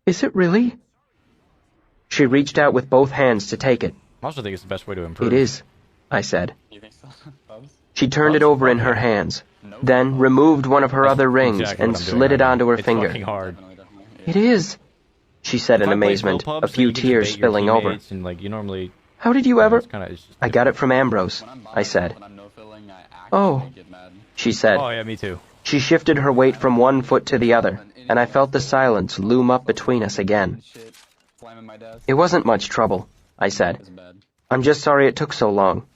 Is it really? She reached out with both hands to take it. I also think it's the best way to improve. It is, I said. You think so? She turned it over in her hands, then removed one of her other rings Exactly and what I'm doing slid right it now. onto her It's finger. fucking hard. It is, she said in If I play amazement, Phil a Pubs, few you get to tears debate your spilling over. teammates And, like, you normally, How did you ever? it's just I got it from Ambrose, I said. Oh, she said. Oh, yeah, me too. She shifted her weight from one foot to the other, and I felt the silence loom up between us again. It wasn't much trouble, I said. I'm just sorry it took so long.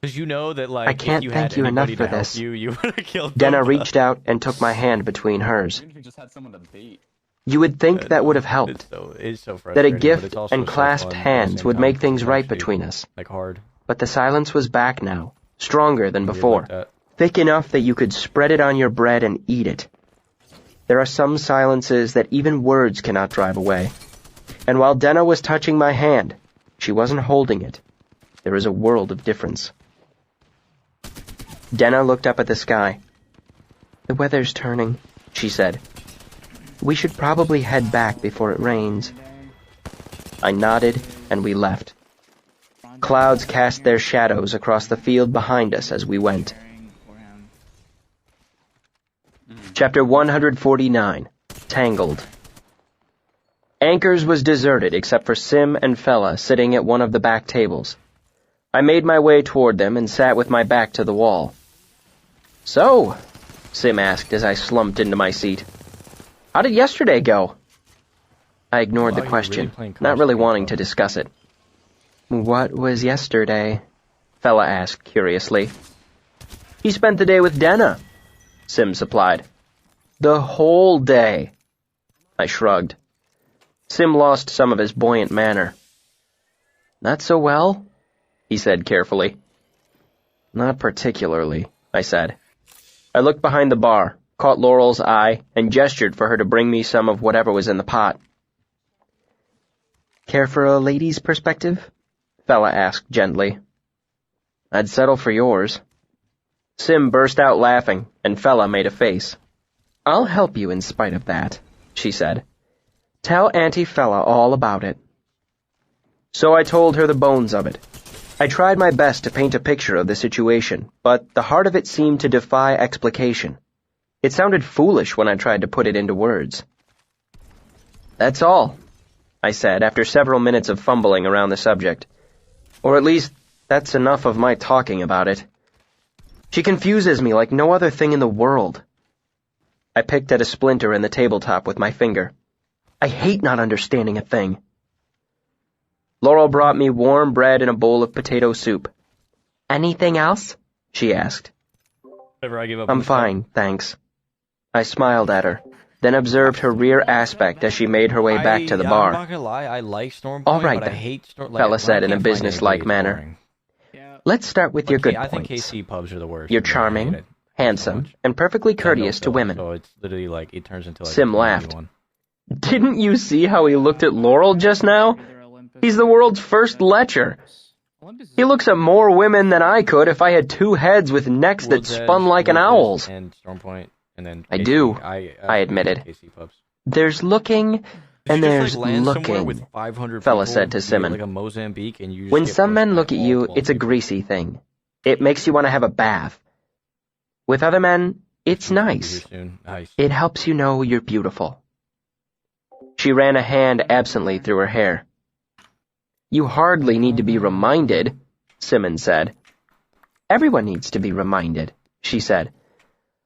Because you know that, like, I can't if you thank had you enough anybody for to help this. you would have killed Denna them. reached out and took my hand between hers. Even if you just had someone to bait. You would think that would have helped, It's so that frustrating. a but gift it's also and so clasped fun at the hands same would time, make 'cause things it's right actually, between us. like, hard. But the silence was back now, stronger than Weird before, like that. thick enough that you could spread it on your bread and eat it. There are some silences that even words cannot drive away. And while Denna was touching my hand, she wasn't holding it. There is a world of difference. Denna looked up at the sky. The weather's turning, she said. We should probably head back before it rains. I nodded, and we left. Clouds cast their shadows across the field behind us as we went. Chapter 149, Tangled. Anchors was deserted except for Sim and Fella sitting at one of the back tables. I made my way toward them and sat with my back to the wall. So, Sim asked as I slumped into my seat. How did yesterday go? I ignored the question, not really wanting to discuss it. What was yesterday? Fella asked curiously. He spent the day with Denna, Sim supplied. The whole day. I shrugged. Sim lost some of his buoyant manner. Not so well, he said carefully. Not particularly, I said. I looked behind the bar, caught Laurel's eye, and gestured for her to bring me some of whatever was in the pot. Care for a lady's perspective? Fella asked gently. I'd settle for yours. Sim burst out laughing, and Fella made a face. I'll help you in spite of that, she said. Tell Auntie Fella all about it. So I told her the bones of it. I tried my best to paint a picture of the situation, but the heart of it seemed to defy explication. It sounded foolish when I tried to put it into words. That's all, I said after several minutes of fumbling around the subject. Or at least, that's enough of my talking about it. She confuses me like no other thing in the world. I picked at a splinter in the tabletop with my finger. I hate not understanding a thing. Laurel brought me warm bread and a bowl of potato soup. Anything else? She asked. Whatever, I give up. I'm fine, thanks. I smiled at her, then observed her rear aspect as she made her way back to the bar. I'm not gonna lie, I like Stormpoint, All right, but I then, hate Storm. Fella said in a businesslike manner. Let's start with your good I think points. KC pubs are the worst. You're I hate charming, it. handsome, and perfectly courteous to women. So it's literally like, it turns into like Sim a laughed. one. Didn't you see how he looked at Laurel just now? He's the world's first lecher. He looks at more women than I could if I had two heads with necks that World's Edge, spun like an World's owl's. Edge, and Stormpoint, and then I KC. do, I admitted. KC pubs. There's looking, and Did you there's just, like, land somewhere looking, with 500 Fella people, said to be Simon. like a Mozambique, and you just When get some pushed men by look at all you, 12 it's a people. greasy thing. It makes you want to have a bath. With other men, it's nice. Here soon. Nice. It helps you know you're beautiful. She ran a hand absently through her hair. You hardly need to be reminded, Simon said. Everyone needs to be reminded, she said.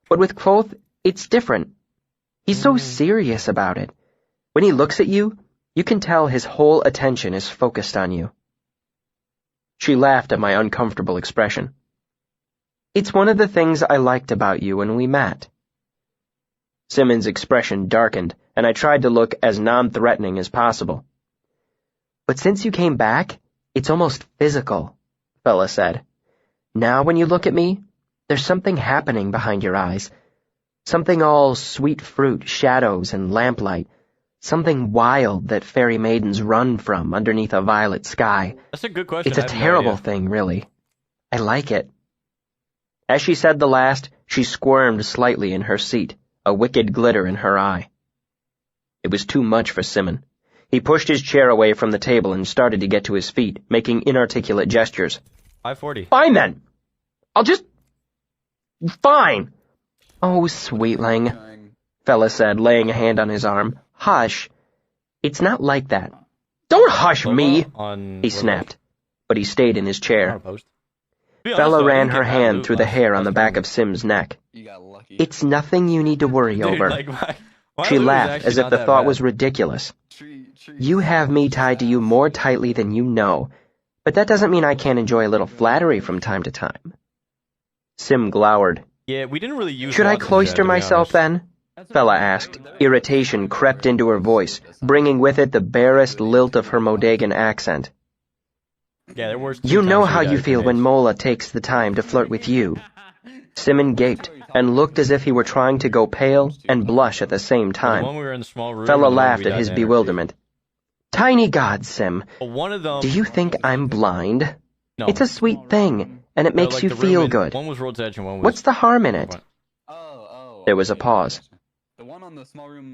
But with Quoth, it's different. He's so serious about it. When he looks at you, you can tell his whole attention is focused on you. She laughed at my uncomfortable expression. It's one of the things I liked about you when we met. Simon's expression darkened, and I tried to look as non-threatening as possible. But since you came back, it's almost physical, Fella said. Now when you look at me, there's something happening behind your eyes. Something all sweet fruit, shadows, and lamplight. Something wild that fairy maidens run from underneath a violet sky. That's a good question. It's a I have no terrible idea. thing, really. I like it. As she said the last, she squirmed slightly in her seat, a wicked glitter in her eye. It was too much for Simon. He pushed his chair away from the table and started to get to his feet, making inarticulate gestures. 540. Fine then. I'll just... Fine. Oh, sweetling, Fella said, laying a hand on his arm. Hush. It's not like that. Don't hush me, he snapped, but he stayed in his chair. Fella ran her hand through the hair on the back of Sim's neck. It's nothing you need to worry over. She laughed as if the thought was ridiculous. You have me tied to you more tightly than you know, but that doesn't mean I can't enjoy a little flattery from time to time. Sim glowered. Yeah, we didn't really use. Should I cloister myself then? Fella asked. Irritation crept into her voice, bringing with it the barest lilt of her Modegan accent. Yeah, there were. You know how you feel when Mola takes the time to flirt with you. Simon gaped and looked as if he were trying to go pale and blush at the same time. When we were in the small room, Fella laughed at his bewilderment. Tiny God, Sim. One of them. Do you think I'm blind? No. It's a sweet thing, and it makes you feel good. One was Road's Edge and one was... What's the harm in it? There was a pause.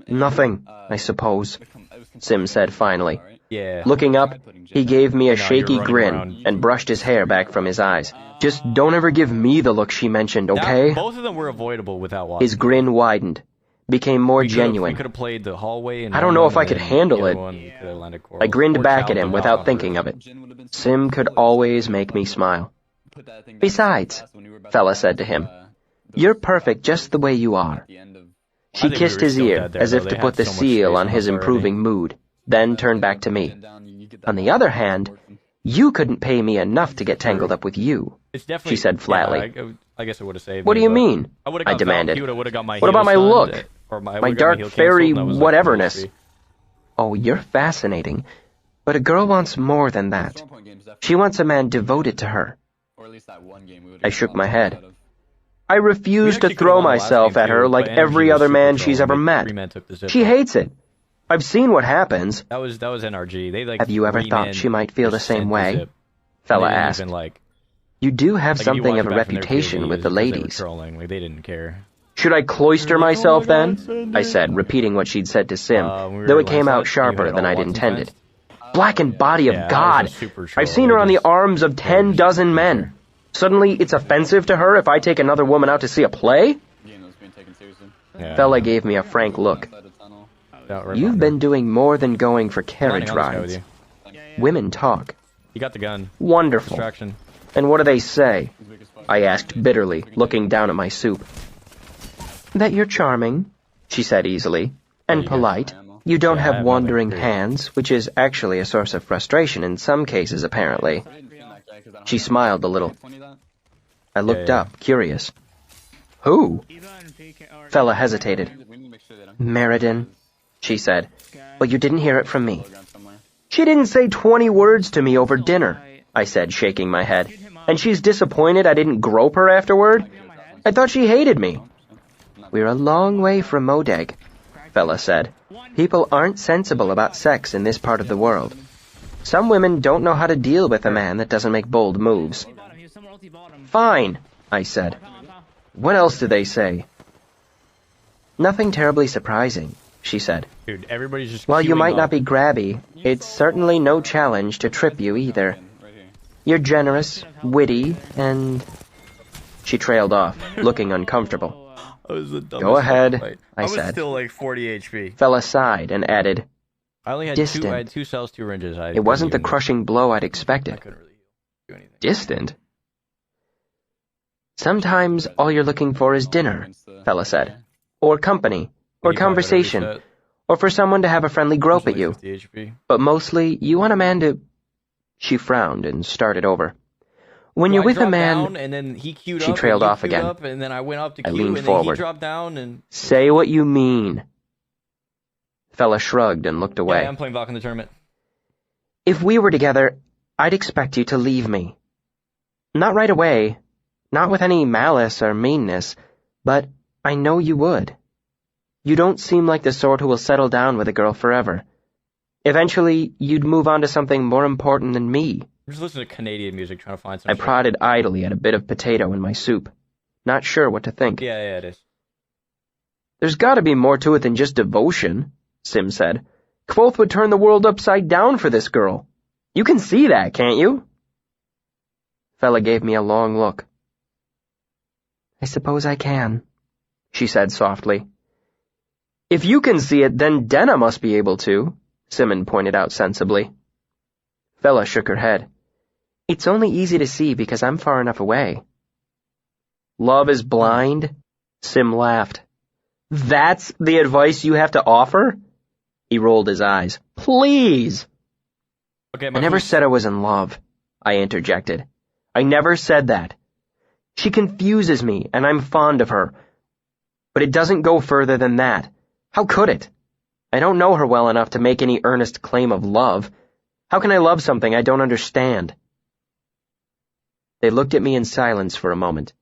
Nothing, I suppose, Sim said finally. Yeah. Looking up, he gave me a shaky grin and brushed his hair back from his eyes. Just don't ever give me the look she mentioned, okay? Both of them were avoidable without watching. His grin widened, became more genuine. We could have played the hallway and I don't know if I could handle it. I grinned back at him without thinking of it. Sim could always make me smile. Besides, Fella said to him, you're perfect just the way you are. She kissed his ear as if to put the seal on his improving mood, then turned back to me. On the other hand, you couldn't pay me enough to get tangled up with you, she said flatly. Yeah, I guess it would have saved What me, do you but mean? I demanded. What about my look? My dark fairy whateverness? whateverness? Oh, you're fascinating. But a girl wants more than that. She wants a man devoted to her. I shook my head. I refuse to throw myself at her like every other man she's ever met. She hates it. I've seen what happens. That was NRG. They Have you ever thought she might feel the same way? Fella asked. You do have something of a reputation with the ladies. They didn't care. Should I cloister myself then? I said, repeating what she'd said to Sim, though it came out sharper than I'd intended. Blackened body of God! I've seen her on the arms of 10 dozen men. Suddenly, it's offensive to her if I take another woman out to see a play? Fella gave me a frank look. You've been doing more than going for carriage rides. Women talk. You got the gun. Wonderful. Distraction. And what do they say? I asked bitterly, looking down at my soup. That you're charming, she said easily, and polite. You don't have wandering hands, which is actually a source of frustration in some cases, apparently. She smiled a little. I looked up, curious. Who? Fella hesitated. Meriden, she said. Well, you didn't hear it from me. She didn't say 20 words to me over dinner, I said, shaking my head. And she's disappointed I didn't grope her afterward? I thought she hated me. We're a long way from Modeg, Fella said. People aren't sensible about sex in this part of the world. Some women don't know how to deal with a man that doesn't make bold moves. Fine, I said. What else did they say? Nothing terribly surprising, she said. Dude, everybody's just While you might not be grabby, it's certainly no challenge to trip you either. You're generous, witty, and... She trailed off, looking uncomfortable. Go ahead, I said. I was still like 40 HP. Fella sighed and added, I only had distant. I had 2 cells, 2 ranges. It wasn't the crushing blow I'd expected. I couldn't really do anything. Distant? Sometimes all you're looking for is dinner, Fella said. Or company, or conversation, or for someone to have a friendly grope at you. But mostly, you want a man to... She frowned and started over. When you're with a man... And then he queued she up, trailed and off again. Up, and then I went up to I queue, leaned and forward. then he dropped down, and... Say what you mean. Fella shrugged and looked away. Yeah, I'm playing Valk in the tournament. If we were together, I'd expect you to leave me. Not right away, not with any malice or meanness, but I know you would. You don't seem like the sort who will settle down with a girl forever. Eventually, you'd move on to something more important than me. I'm just listening to Canadian music, trying to find something. I prodded idly at a bit of potato in my soup, not sure what to think. Yeah, it is. There's got to be more to it than just devotion, Sim said. Kvothe would turn the world upside down for this girl. You can see that, can't you? Fella gave me a long look. I suppose I can, she said softly. If you can see it, then Denna must be able to, Simon pointed out sensibly. Fella shook her head. It's only easy to see because I'm far enough away. Love is blind? Sim laughed. That's the advice you have to offer? He rolled his eyes. Please! Okay, I never said I was in love, I interjected. I never said that. She confuses me, and I'm fond of her. But it doesn't go further than that. How could it? I don't know her well enough to make any earnest claim of love. How can I love something I don't understand? They looked at me in silence for a moment.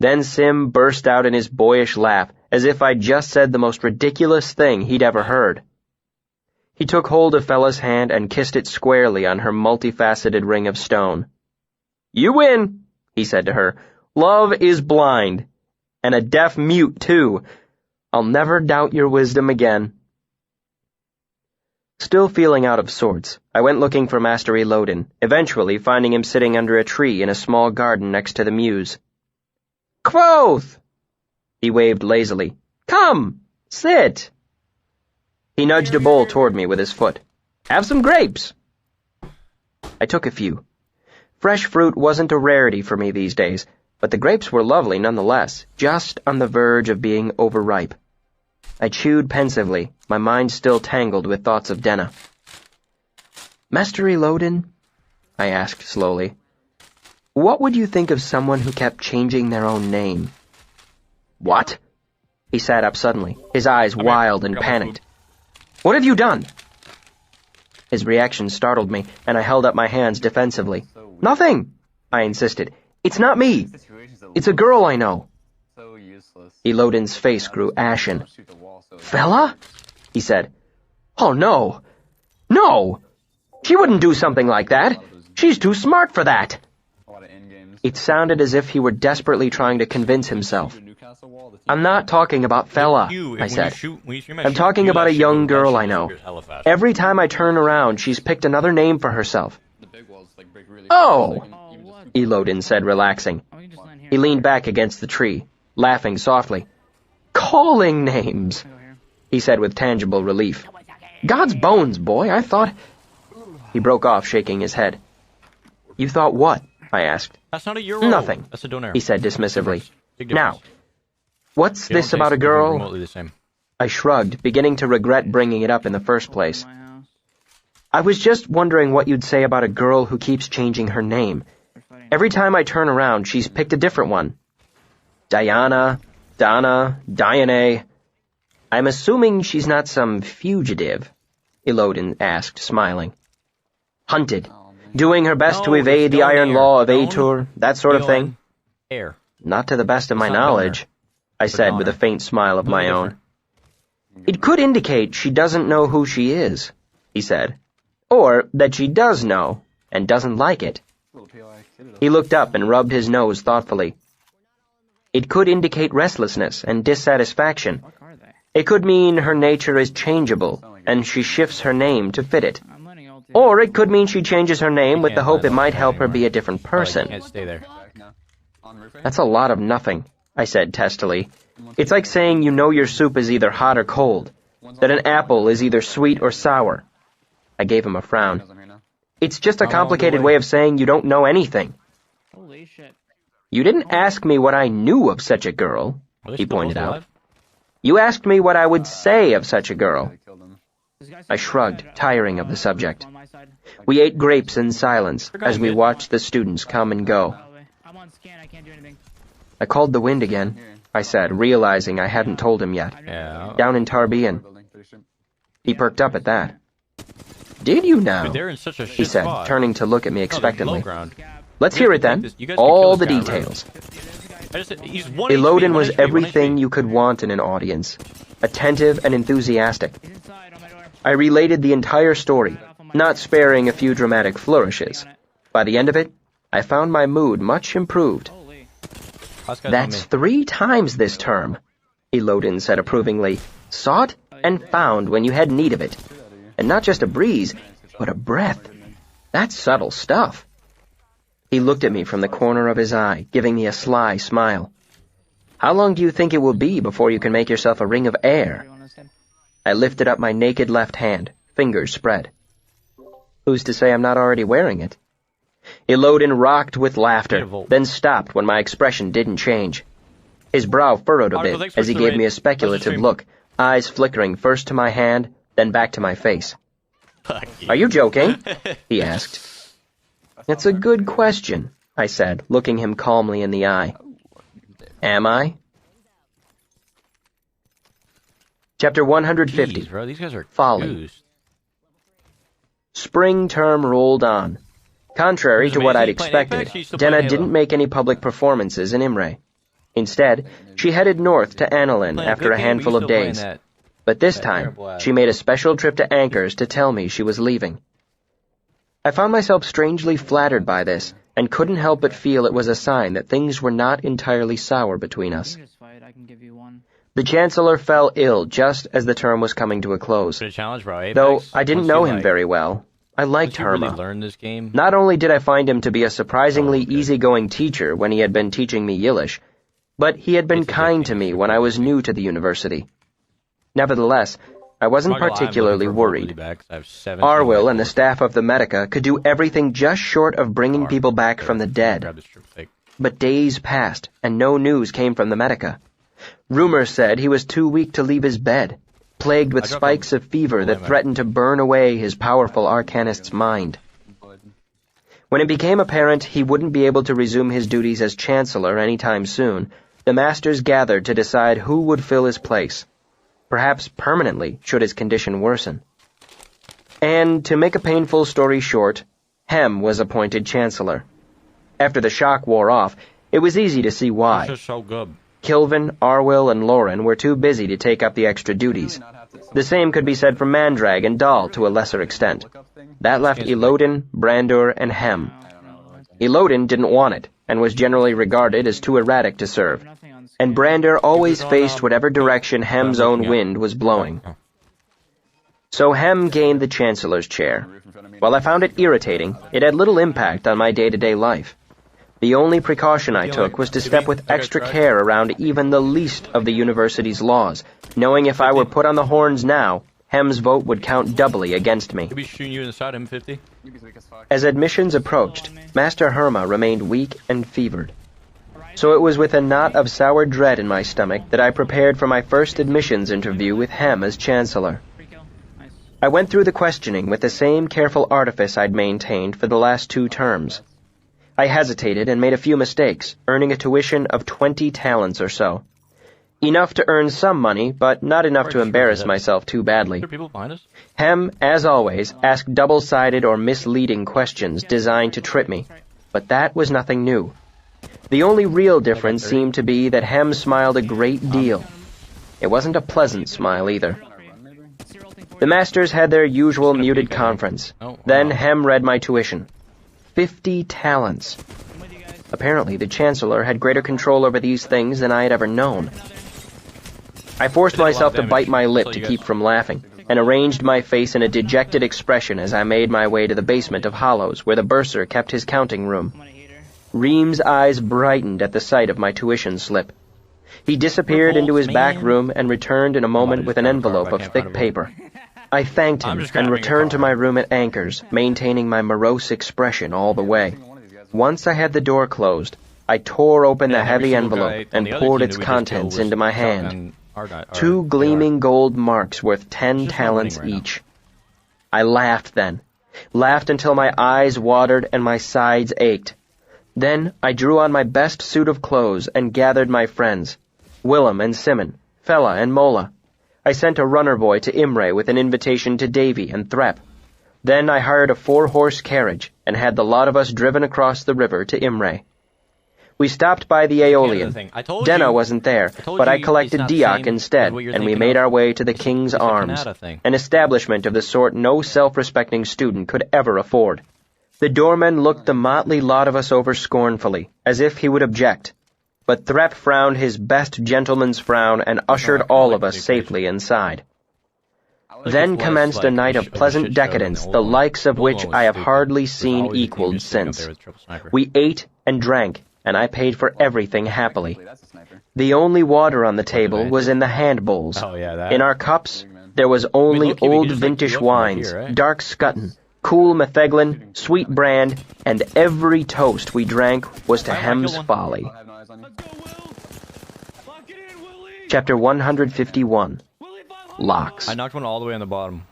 Then Sim burst out in his boyish laugh, as if I'd just said the most ridiculous thing he'd ever heard. He took hold of Fella's hand and kissed it squarely on her multifaceted ring of stone. You win, he said to her. Love is blind. And a deaf mute, too. I'll never doubt your wisdom again. Still feeling out of sorts, I went looking for Master Elodin, eventually finding him sitting under a tree in a small garden next to the mews. Kvothe! He waved lazily. Come, sit. He nudged a bowl toward me with his foot. Have some grapes. I took a few. Fresh fruit wasn't a rarity for me these days, but the grapes were lovely nonetheless, just on the verge of being overripe. I chewed pensively, my mind still tangled with thoughts of Denna. Master Elodin, I asked slowly, what would you think of someone who kept changing their own name? What? He sat up suddenly, his eyes wild and panicked. What have you done? His reaction startled me, and I held up my hands defensively. Nothing, I insisted. It's not me. It's a girl I know. Elodin's face grew ashen. Fella? He said. Oh, no. No! She wouldn't do something like that. She's too smart for that. It sounded as if he were desperately trying to convince himself. I'm not talking about Fella, I said. I'm talking about a young girl I know. Every time I turn around, she's picked another name for herself. Oh, Elodin said, relaxing. He leaned back against the tree, laughing softly. Calling names, he said with tangible relief. God's bones, boy, I thought... He broke off, shaking his head. You thought what? I asked. That's not a euro. Nothing, That's a donaire. he said dismissively. Big difference. Now, what's They don't this about a taste girl? remotely the same. I shrugged, beginning to regret bringing it up in the first place. I was just wondering what you'd say about a girl who keeps changing her name. Every time I turn around, she's picked a different one. Diana, Donna, Diane. I'm assuming she's not some fugitive, Elodin asked, smiling. Hunted, doing her best to evade the iron law of Aetur, that sort of thing. Air. Not to the best of my It's not knowledge, I said with a faint smile of my own. It could indicate she doesn't know who she is, he said. Or that she does know, and doesn't like it. He looked up and rubbed his nose thoughtfully. It could indicate restlessness and dissatisfaction. It could mean her nature is changeable, and she shifts her name to fit it. Or it could mean she changes her name with the hope it might help her be a different person. Can't stay there. That's a lot of nothing, I said testily. It's like saying you know your soup is either hot or cold, that an apple is either sweet or sour. I gave him a frown. It's just a complicated way of saying you don't know anything. Holy shit. You didn't ask me what I knew of such a girl, he pointed out. Alive? You asked me what I would say of such a girl. I shrugged, tiring of the subject. We ate grapes in silence as we watched the students come and go. I'm on scan, I can't do anything. I called the wind again, I said, realizing I hadn't told him yet. Yeah. Down in Tarbean. He perked up at that. Did you now? But they're in such a shit He said, spot. turning to look at me Oh, there's expectantly. low ground. Let's hear it then. You guys can All kill the this guy, right? details. He's 1 Elodin HP, was 1 HP, 1 everything HP. you could want in an audience. Attentive and enthusiastic. He's inside on my door. I related the entire story, not sparing a few dramatic flourishes. By the end of it, I found my mood much improved. Holy. Last guy's on That's me. 3 times this term, Elodin said approvingly. Saw it? Oh and found when you had need of it. And not just a breeze, but a breath. That's subtle stuff. He looked at me from the corner of his eye, giving me a sly smile. How long do you think it will be before you can make yourself a ring of air? I lifted up my naked left hand, fingers spread. Who's to say I'm not already wearing it? Ilodin rocked with laughter, then stopped when my expression didn't change. His brow furrowed a bit as he gave me a speculative look, eyes flickering first to my hand, then back to my face. Are you joking? He asked. It's a good question, I said, looking him calmly in the eye. Am I? Chapter 150. Jeez, bro, these guys are Folly. confused. Spring term rolled on. Contrary to what I'd expected, Denna didn't make any public performances in Imre. Instead, she headed north to Annalyn after a handful of days. But this time, she made a special trip to Anchors to tell me she was leaving. I found myself strangely flattered by this, and couldn't help but feel it was a sign that things were not entirely sour between us. The Chancellor fell ill just as the term was coming to a close. Though I didn't know him very well, I liked Herma. Not only did I find him to be a surprisingly easygoing teacher when he had been teaching me Yiddish, but he had been kind to me when I was new to the university. Nevertheless, I wasn't particularly worried. Arwyll and the staff of the Medica could do everything just short of bringing people back from the dead. But days passed, and no news came from the Medica. Rumor said he was too weak to leave his bed, plagued with spikes of fever that threatened to burn away his powerful arcanist's mind. When it became apparent he wouldn't be able to resume his duties as Chancellor any time soon, the Masters gathered to decide who would fill his place, perhaps permanently should his condition worsen. And, to make a painful story short, Hem was appointed Chancellor. After the shock wore off, it was easy to see why. Kilvin, Arwyll, and Lauren were too busy to take up the extra duties. The same could be said for Mandrag and Dahl to a lesser extent. That left Ilodin, Brandur, and Hem. Ilodin didn't want it, and was generally regarded as too erratic to serve, and Brandur always faced whatever direction Hem's own wind was blowing. So Hem gained the Chancellor's chair. While I found it irritating, it had little impact on my day-to-day life. The only precaution I took was to step with extra care around even the least of the university's laws, knowing if I were put on the horns now, Hem's vote would count doubly against me. As admissions approached, Master Herma remained weak and fevered. So it was with a knot of sour dread in my stomach that I prepared for my first admissions interview with Hem as Chancellor. I went through the questioning with the same careful artifice I'd maintained for the last 2 terms. I hesitated and made a few mistakes, earning a tuition of 20 talents or so. Enough to earn some money, but not enough to embarrass myself too badly. Hem, as always, asked double-sided or misleading questions designed to trip me, but that was nothing new. The only real difference seemed to be that Hem smiled a great deal. It wasn't a pleasant smile either. The Masters had their usual muted conference. Then Hem read my tuition. 50 talents. Apparently, the Chancellor had greater control over these things than I had ever known. I forced myself to bite my lip to keep from laughing, and arranged my face in a dejected expression as I made my way to the basement of Hollows, where the bursar kept his counting room. Reem's eyes brightened at the sight of my tuition slip. He disappeared into his back room and returned in a moment with an envelope of thick paper. I thanked him and returned to my room at Anchors, maintaining my morose expression all the way. Once I had the door closed, I tore open the heavy envelope and poured its contents into my hand. 2 gleaming gold marks worth 10 talents each. I laughed then. Laughed until my eyes watered and my sides ached. Then I drew on my best suit of clothes and gathered my friends, Willem and Simon, Fella and Mola. I sent a runner boy to Imre with an invitation to Davy and Threp. Then I hired a 4-horse carriage and had the lot of us driven across the river to Imre. We stopped by the Aeolian. Denna wasn't there, but I collected Diak instead, and we made our way to the King's Arms, an establishment of the sort no self-respecting student could ever afford. The doorman looked the motley lot of us over scornfully, as if he would object. But Threp frowned his best gentleman's frown and ushered all of us safely inside. Then commenced a night of pleasant decadence, the likes of which I have hardly seen equaled since. We ate and drank, and I paid for everything happily. The only water on the table was in the hand bowls. In our cups, there was only old vintage wines, dark Scutten, cool Metheglin, sweet brand, and every toast we drank was to Hem's folly. Chapter 151. Locks. I knocked one all the way on the bottom.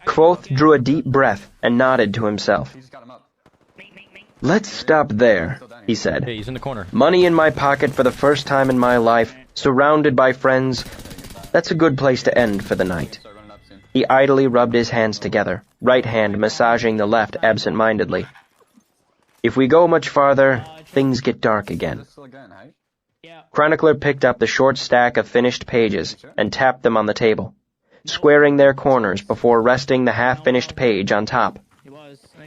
Kvothe drew a deep breath and nodded to himself. "Let's stop there," he said. Hey, he's in the corner. "Money in my pocket for the first time in my life, surrounded by friends. That's a good place to end for the night." He idly rubbed his hands together, right hand massaging the left absent-mindedly. "If we go much farther, things get dark again." Chronicler picked up the short stack of finished pages and tapped them on the table, squaring their corners before resting the half-finished page on top.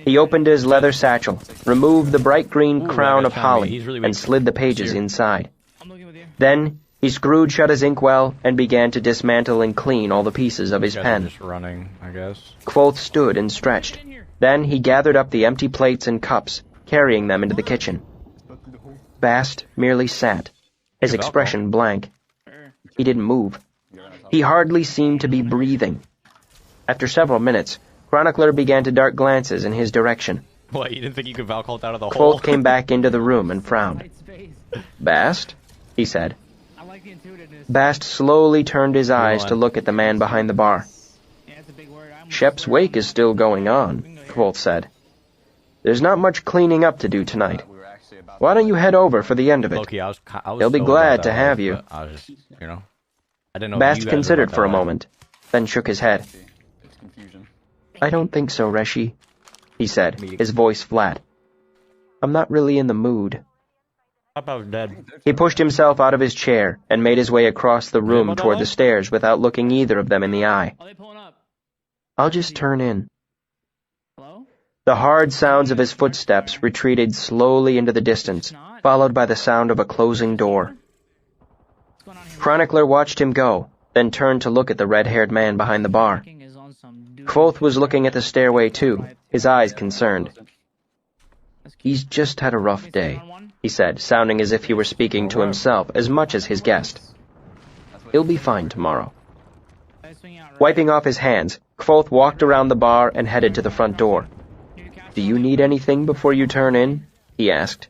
He opened his leather satchel, removed the bright green crown of holly, and slid the pages inside. Then he screwed shut his inkwell and began to dismantle and clean all the pieces of his pen. Just running, I guess. Kvothe stood and stretched. Then he gathered up the empty plates and cups, carrying them into the kitchen. Bast merely sat, his expression blank. He didn't move. He hardly seemed to be breathing. After several minutes, Chronicler began to dart glances in his direction. What, you didn't think you could Valcolt out of the hole? Kvothe came back into the room and frowned. "Bast?" he said. Bast slowly turned his eyes to look at the man behind the bar. "Shep's wake is still going on," Kvothe said. "There's not much cleaning up to do tonight. Why don't you head over for the end of it? Loki, I was They'll be so glad about to that have life, you." but I was just, I didn't know. Bast you guys considered were for a about that moment, then shook his head. "I don't think so, Reshi," he said, his voice flat. "I'm not really in the mood." life. How about dead? He pushed himself out of his chair and made his way across the room toward the stairs without looking either of them in the eye. "I'll just turn in." The hard sounds of his footsteps retreated slowly into the distance, followed by the sound of a closing door. Chronicler watched him go, then turned to look at the red-haired man behind the bar. Kvothe was looking at the stairway too, his eyes concerned. "He's just had a rough day," he said, sounding as if he were speaking to himself as much as his guest. "He'll be fine tomorrow." Wiping off his hands, Kvothe walked around the bar and headed to the front door. "Do you need anything before you turn in?" he asked.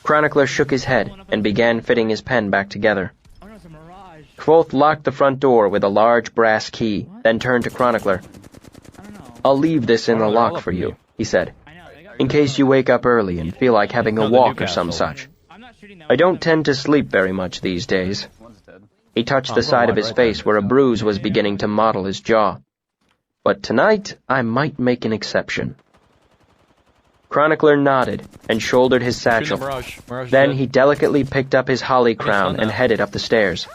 Chronicler shook his head and began fitting his pen back together. Kvothe locked the front door with a large brass key, then turned to Chronicler. "I'll leave this in the lock for you," he said, "in case you wake up early and feel like having a walk or some such. I don't tend to sleep very much these days." He touched the side of his face where a bruise was beginning to mottle his jaw. "But tonight, I might make an exception." Chronicler nodded and shouldered his satchel. Then he delicately picked up his holly crown and headed up the stairs.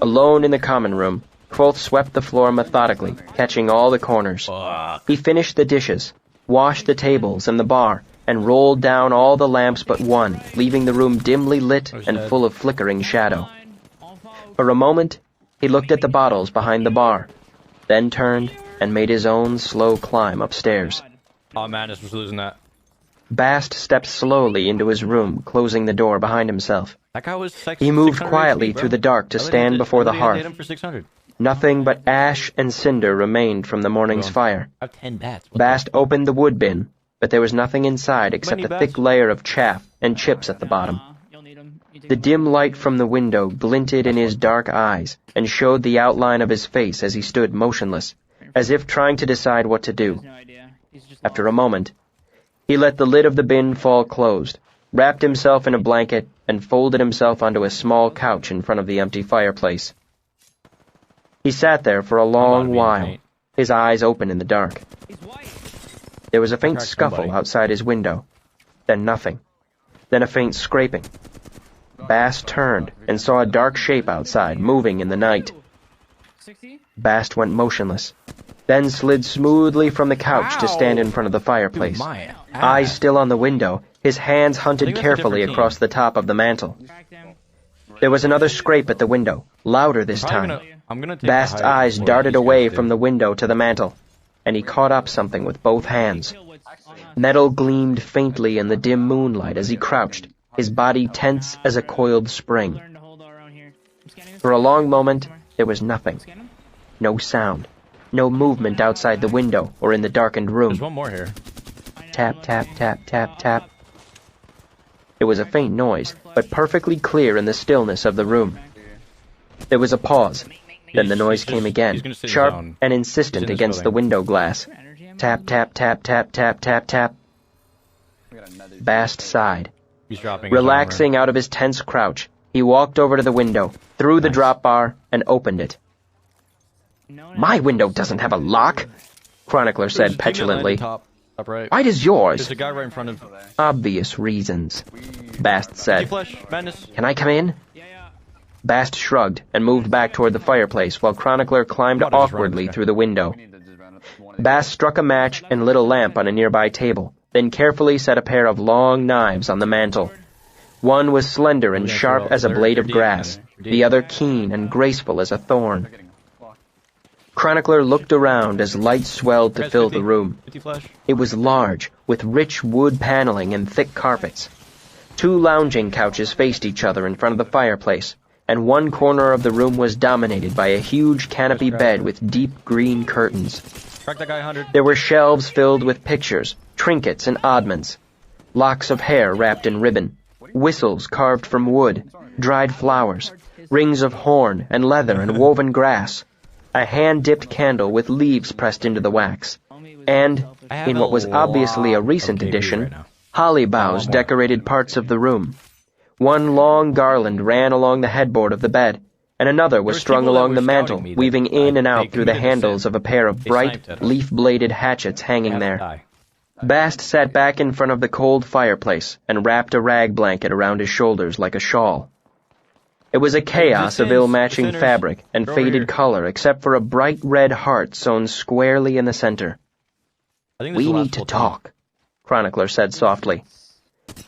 Alone in the common room, Kvothe swept the floor methodically, catching all the corners. He finished the dishes, washed the tables and the bar, and rolled down all the lamps but one, leaving the room dimly lit and full of flickering shadow. For a moment, he looked at the bottles behind the bar, then turned and made his own slow climb upstairs. Oh man, this was losing that. Bast stepped slowly into his room, closing the door behind himself. That guy was He moved quietly through the dark to stand before the hearth. Nothing but ash and cinder remained from the morning's fire. I have 10 bats. Bast opened the wood bin, but there was nothing inside except a thick layer of chaff and chips at the bottom. The dim light from the window glinted in his dark eyes and showed the outline of his face as he stood motionless, as if trying to decide what to do. After a moment, he let the lid of the bin fall closed, wrapped himself in a blanket, and folded himself onto a small couch in front of the empty fireplace. He sat there for a long while, his eyes open in the dark. There was a faint scuffle outside his window, then nothing, then a faint scraping. Bast turned and saw a dark shape outside, moving in the night. Bast went motionless, then slid smoothly from the couch to stand in front of the fireplace. Eyes still on the window, his hands hunted carefully across the top of the mantel. There was another scrape at the window, louder this time, I'm gonna take Bast's eyes darted away from the window to the mantel, and he caught up something with both hands. Kill what's on us. Metal gleamed faintly in the dim moonlight as he crouched, his body tense as a coiled spring. Learn to hold our own here. I'm scanning this. For a long moment, there was nothing. Scan him. No sound. No movement outside the window or in the darkened room. There's one more here. Tap, tap, tap, tap, tap. It was a faint noise, but perfectly clear in the stillness of the room. There was a pause. Then the noise came again, sharp and insistent against the window glass. Energy ammo? Tap, tap, tap, tap, tap, tap, tap. Bast sighed. He's dropping. Relaxing out of his tense crouch, he walked over to the window, threw the drop bar, and opened it. No, My window doesn't have a lock, Chronicler said petulantly. Top right. Why does yours? There's a guy right in front of. Obvious reasons, Bast said. Flash, madness. Can I come in? Yeah. Bast shrugged and moved back toward the fireplace while Chronicler climbed I'm about to just run awkwardly this guy. through the window. Bast struck a match and lit a lamp on a nearby table, then carefully set a pair of long knives on the mantel. One was slender and sharp as a blade of grass, the other keen and graceful as a thorn. Chronicler looked around as light swelled to fill the room. 50 flash. It was large, with rich wood paneling and thick carpets. 2 lounging couches faced each other in front of the fireplace, and one corner of the room was dominated by a huge canopy bed with deep green curtains. Track that guy 100. There were shelves filled with pictures, trinkets, and oddments. Locks of hair wrapped in ribbon, whistles carved from wood, dried flowers, rings of horn and leather and woven grass, a hand-dipped candle with leaves pressed into the wax, and, in what was obviously a recent addition, holly boughs decorated parts of the room. One long garland ran along the headboard of the bed, and another was strung along the mantel, weaving in and out through the handles of a pair of bright, leaf-bladed hatchets hanging there. Bast sat back in front of the cold fireplace and wrapped a rag blanket around his shoulders like a shawl. It was a chaos of ill-matching fabric and faded color except for a bright red heart sewn squarely in the center. We need to talk, Chronicler said softly.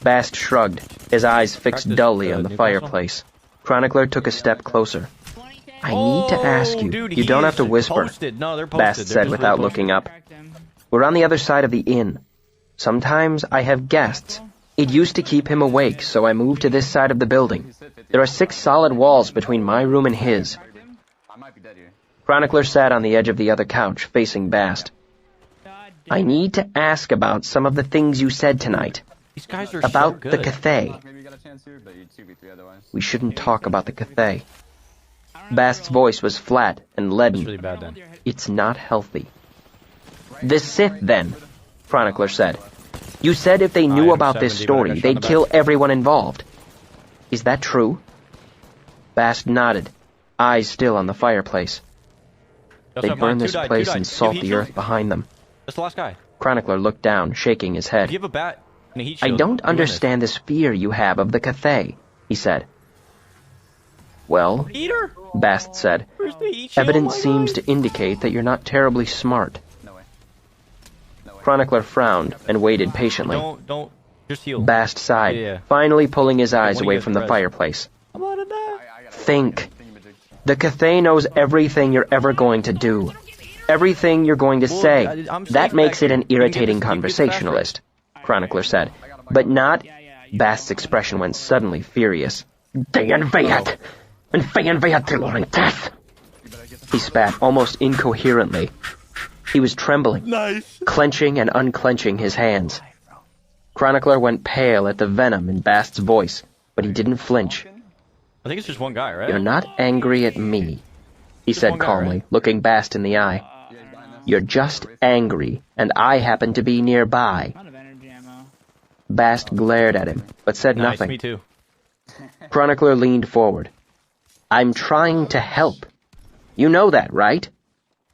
Bast shrugged, his eyes fixed dully on the fireplace. Chronicler took a step closer. I need to ask you. Dude, You don't have to whisper, No, they're posted. Bast said without looking up. We're on the other side of the inn. Sometimes I have guests. It used to keep him awake, so I moved to this side of the building. There are 6 solid walls between my room and his. Chronicler sat on the edge of the other couch, facing Bast. I need to ask about some of the things you said tonight. These guys are About so good. the Cathay. We shouldn't talk about the Cathay. Bast's voice was flat and That's leaden. really bad then. It's not healthy. The Sith, then, Chronicler said. You said if they knew am about this 70, but I story, got shot in they'd the kill back. everyone involved. Is that true? Bast nodded, eyes still on the fireplace. Also, They'd burn mine, this two died, place two and died. salt Heat the shield. earth behind them. That's the last guy. Chronicler looked down, shaking his Do head. you have a bat and a heat I shield? don't Doing understand this fear you have of the Cathay, he said. Well, this. Peter? Bast said, Where's the heat shield? evidence my seems guy? to indicate that you're not terribly smart. Chronicler frowned and waited patiently. Don't. Just heal. Bast sighed, Yeah. finally pulling his eyes When he away gets from the res. fireplace. I'm out of that. Think. The Cathay knows everything you're ever going to do. Everything you're going to Well, say. I'm safe That makes back it an here. You can get irritating this- you can get this conversationalist, Chronicler said. But not... Bast's expression went suddenly furious. They invade it! And they invade the death! He spat almost incoherently. He was trembling, clenching and unclenching his hands. Chronicler went pale at the venom in Bast's voice, but he didn't flinch. I think it's just one guy, right? You're not angry at me, he said one guy, calmly, right? looking Bast in the eye. You're just angry, and I happen to be nearby. Out of energy ammo. Bast glared at him, but said Nice, nothing. me too. Chronicler leaned forward. I'm trying to help. You know that, right?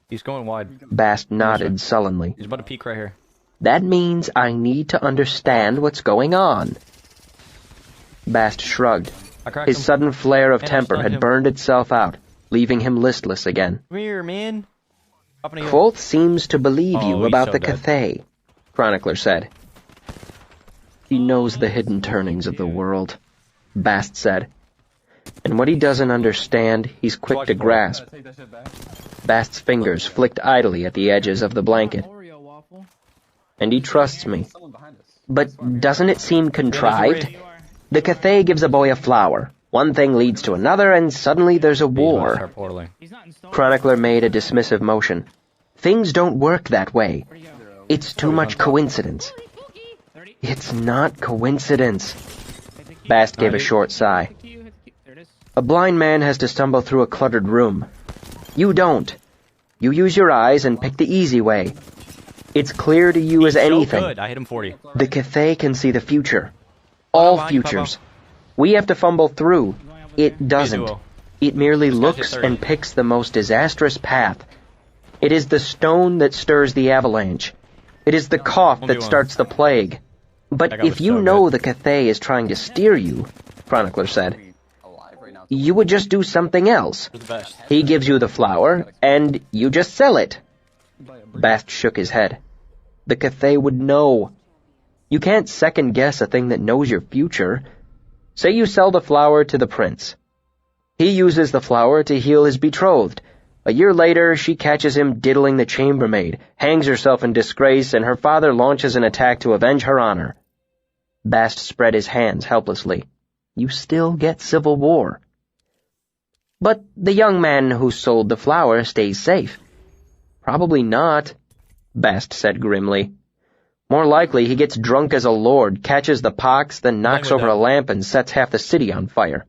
He's going wide. Bast nodded sullenly. He's about to peek right here. That means I need to understand what's going on. Bast shrugged. I cracked His him. sudden flare of And I temper stunned had him. burned itself out, leaving him listless again. Come here, man. Up in the air. Kvothe seems to believe Oh, you he's about so the dead. Cathay, Chronicler said. He knows the hidden turnings of the world, Bast said. And what he doesn't understand, he's quick to grasp. Bast's fingers flicked idly at the edges of the blanket. Oreo waffle. And he trusts me. But doesn't it seem contrived? You are. The Cathay gives a boy a flower. One thing leads to another, and suddenly there's a war. Start portaling. He's not in stone. Chronicler made a dismissive motion. Things don't work that way. Where'd he go? It's too much coincidence. 30. It's not coincidence. Hit the key. Bast gave a short sigh. Hit the key. Hit the key. There it is. A blind man has to stumble through a cluttered room. You don't. You use your eyes and pick the easy way. It's clear to you as So anything. good. I hit him 40. The Cathay can see the future. All Line, futures. We have to fumble through. It doesn't. duo. It merely guy's hit looks 30. and picks the most disastrous path. It is the stone that stirs the avalanche. It is the cough that 1v1. starts the plague. But That guy if was you so know good. the Cathay is trying to steer you, Chronicler said, you would just do something else. You're the best. He gives you the flower, and you just sell it. Bast shook his head. The Cathay would know. You can't second-guess a thing that knows your future. Say you sell the flower to the prince. He uses the flower to heal his betrothed. A year later, she catches him diddling the chambermaid, hangs herself in disgrace, and her father launches an attack to avenge her honor. Bast spread his hands helplessly. You still get civil war. But the young man who sold the flower stays safe. Probably not, Bast said grimly. More likely he gets drunk as a lord, catches the pox, then knocks over a lamp and sets half the city on fire.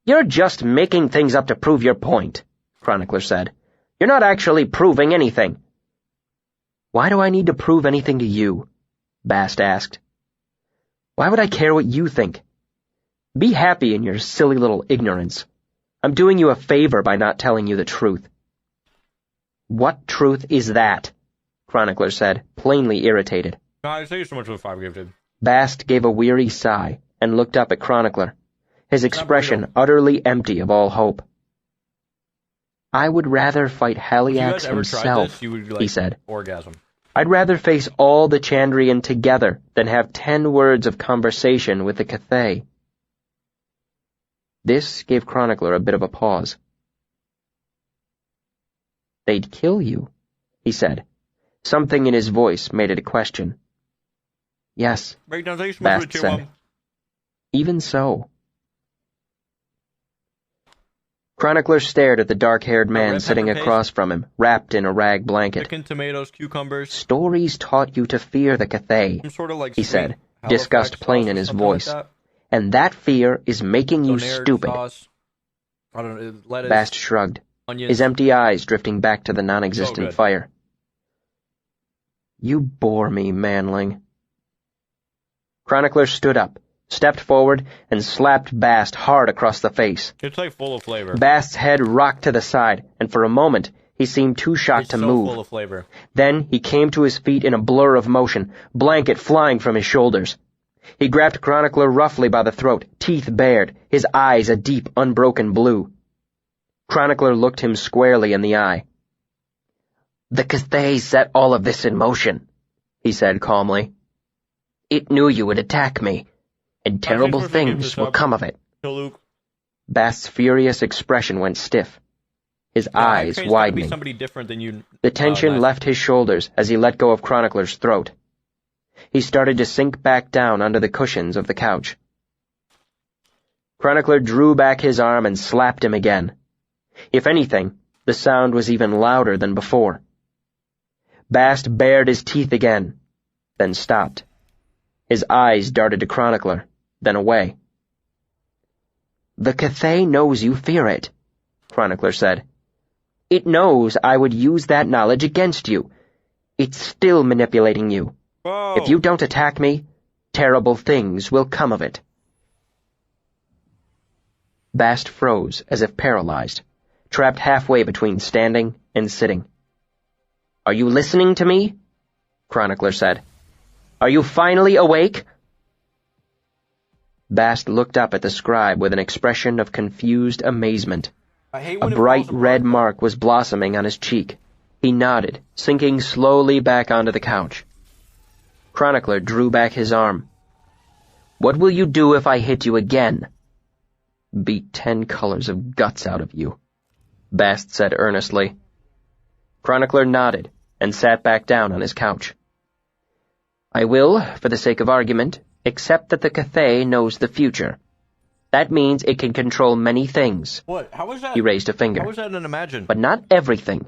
You're just making things up to prove your point, Chronicler said. You're not actually proving anything. Why do I need to prove anything to you? Bast asked. Why would I care what you think? Be happy in your silly little ignorance. I'm doing you a favor by not telling you the truth. What truth is that? Chronicler said, plainly irritated. No, I say so much with 5 gifted. Bast gave a weary sigh and looked up at Chronicler, his expression utterly empty of all hope. I would rather fight If you Haliax guys ever tried himself, this, you would like he said. orgasm. I'd rather face all the Chandrian together than have 10 words of conversation with the Cathay. This gave Chronicler a bit of a pause. They'd kill you, he said. Something in his voice made it a question. Yes, Breakdown, thank you so Bast much for the tier said. 1. Even so. Chronicler stared at the dark-haired man red sitting pepper paste? across from him, wrapped in a rag blanket. Chicken, tomatoes, cucumbers. Stories taught you to fear the Cathay, Some sort of like he sweet said, Halifax disgust plain sauce in or his something like voice. that. And that fear is making you Donair stupid. sauce. I don't know, lettuce, Bast shrugged, onions. his empty eyes drifting back to the So non-existent good. fire. You bore me, manling. Chronicler stood up, stepped forward, and slapped Bast hard across the face. It's like full of flavor. Bast's head rocked to the side, and for a moment he seemed too shocked It's to so move. full of flavor. Then he came to his feet in a blur of motion, blanket flying from his shoulders. He grabbed Chronicler roughly by the throat, teeth bared, his eyes a deep, unbroken blue. Chronicler looked him squarely in the eye. The Cathay set all of this in motion, he said calmly. It knew you would attack me, and terrible for picking things this will up. come of it. So Luke, Bast's furious expression went stiff, his eyes Crane's gotta be widening. somebody different than you. The tension nice. left his shoulders as he let go of Chronicler's throat. He started to sink back down under the cushions of the couch. Chronicler drew back his arm and slapped him again. If anything, the sound was even louder than before. Bast bared his teeth again, then stopped. His eyes darted to Chronicler, then away. The Cathay knows you fear it, Chronicler said. It knows I would use that knowledge against you. It's still manipulating you. Whoa. If you don't attack me, terrible things will come of it. Bast froze as if paralyzed, trapped halfway between standing and sitting. Are you listening to me? Chronicler said. Are you finally awake? Bast looked up at the scribe with an expression of confused amazement. I hate A when it bright falls red apart. mark was blossoming on his cheek. He nodded, sinking slowly back onto the couch. Chronicler drew back his arm. What will you do if I hit you again? beat 10 colors of guts out of you, Bast said earnestly. Chronicler nodded and sat back down on his couch. I will, for the sake of argument, accept that the Cathay knows the future. That means it can control many things. What? How was that? He raised a finger. How was that an imagine? But not everything.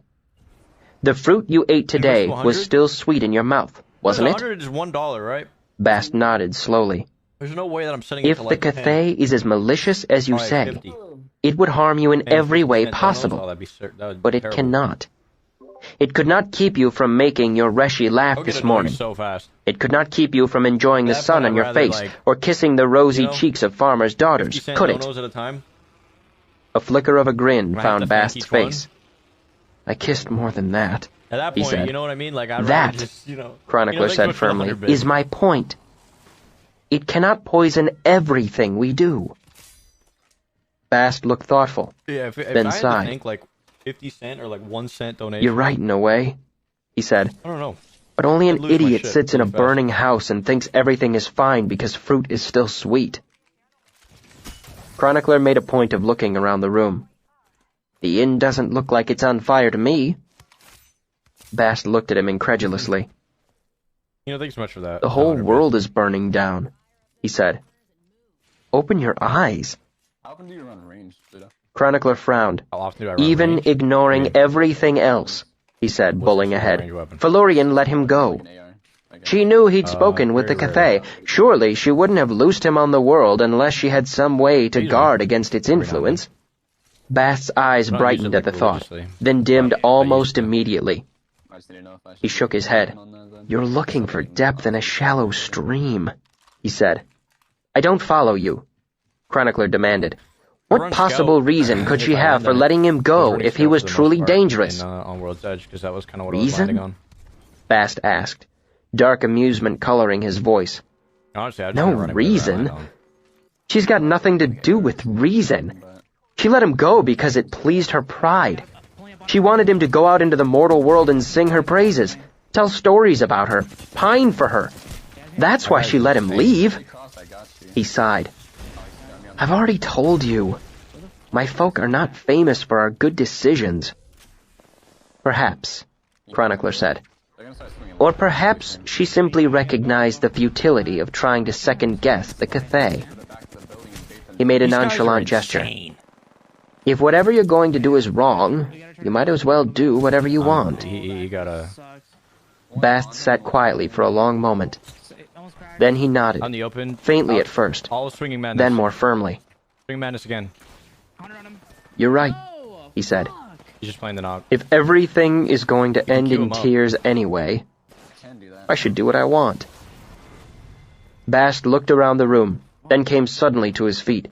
The fruit you ate today was still sweet in your mouth, wasn't it? 100 is $1, right? Bast nodded slowly. There's no way that I'm setting it If to the like 10. Cathay is as malicious as you Alright, say, 50. it would harm you in 10, every 50 way cent donuts? possible. Oh, that'd be that would But be it terrible. cannot. It could not keep you from making your Reshi laugh I'll get this annoyed morning. so fast. It could not keep you from enjoying the At that sun point, on I'd your rather, face like, or kissing the rosy you know, cheeks of farmers' 50 daughters, cent could it? donuts at a time. A flicker of a grin Can I have found to thank Bast's each one? face. I kissed more than that, At that he point, said. you know what I mean? Like, I'd That, rather just, Chronicler thanks said much for the firmly, 100 bits. is my point. It cannot poison everything we do. Bast looked thoughtful. Yeah, if then I had sighed. to think like 50 cent or like 1 cent donation. You're right in a way, he said. I don't know. But only I'd an lose my idiot shit sits in a really fast. burning house and thinks everything is fine because fruit is still sweet. Chronicler made a point of looking around the room. The inn doesn't look like it's on fire to me. Bast looked at him incredulously. Thanks so much for that. The whole 100 world is burning down, he said. Open your eyes. How often do you run range, Vita? Chronicler frowned, bits. How often do I run even range? ignoring Yeah. everything else, he said, What's bulling the ahead. range weapon? Felurian let him go. Like an AR. Like a- She knew he'd spoken with the very Cathay. Surely she wouldn't have loosed him on the world unless she had some way to Easily. guard against its influence. Bast's eyes Not brightened usually, at the like, thought, religiously. then dimmed But I almost used to. immediately. I just didn't know if I should He shook his head. on that then. You're looking for depth in a shallow stream, he said. I don't follow you, Chronicler demanded. What run possible scout. reason could If she I have for landed, letting him I go running if he scout was for the most truly part dangerous? on World's Edge, because that was kind of what I was Reason? landing on. Bast asked, dark amusement coloring his voice. Honestly, I just No kinda run everywhere I reason. land on. She's got nothing to do with reason. But She let him go because it pleased her pride. She wanted him to go out into the mortal world and sing her praises, tell stories about her, pine for her. That's why she let him leave. pretty cross, I got you. He sighed. I've already told you. My folk are not famous for our good decisions. Perhaps, Chronicler said. They're gonna start swinging Or perhaps she simply recognized the futility of trying to second-guess the Cathay. back to the building and bait them. He made a These guys are nonchalant gesture. insane. If whatever you're going to do is wrong, you might as well do whatever you want. He got a... Sucks. Bast sat quietly for a long moment. It almost cracked. Then he nodded, On the open. faintly at first, All swinging madness. then more firmly. Swinging madness again. 100 on him. You're right, Oh, he said. fuck. He's just playing the knock. If everything is going to end queue in him up. tears anyway, Can do that. I should do what I want. Bast looked around the room, then came suddenly to his feet.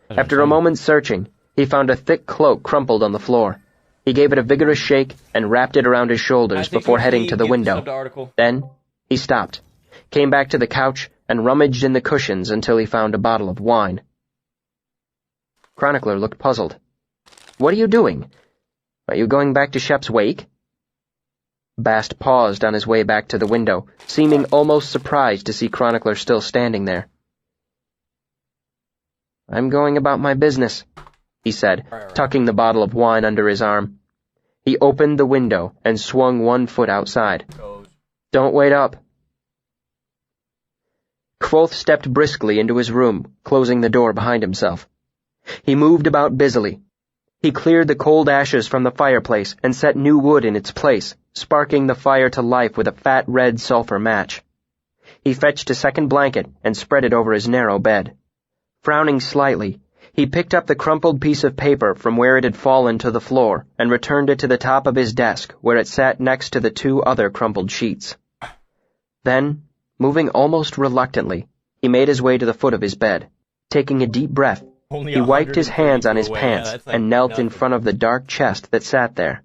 After a moment's searching, he found a thick cloak crumpled on the floor. He gave it a vigorous shake and wrapped it around his shoulders before heading to the window. Then, he stopped, came back to the couch, and rummaged in the cushions until he found a bottle of wine. Chronicler looked puzzled. What are you doing? Are you going back to Shep's wake? Bast paused on his way back to the window, seeming almost surprised to see Chronicler still standing there. I'm going about my business, he said, tucking the bottle of wine under his arm. He opened the window and swung one foot outside. Don't wait up. Kvothe stepped briskly into his room, closing the door behind himself. He moved about busily. He cleared the cold ashes from the fireplace and set new wood in its place, sparking the fire to life with a fat red sulfur match. He fetched a second blanket and spread it over his narrow bed. Frowning slightly, he picked up the crumpled piece of paper from where it had fallen to the floor and returned it to the top of his desk, where it sat next to the two other crumpled sheets. Then, moving almost reluctantly, he made his way to the foot of his bed. Taking a deep breath, he wiped his hands on his pants and knelt in front of the dark chest that sat there.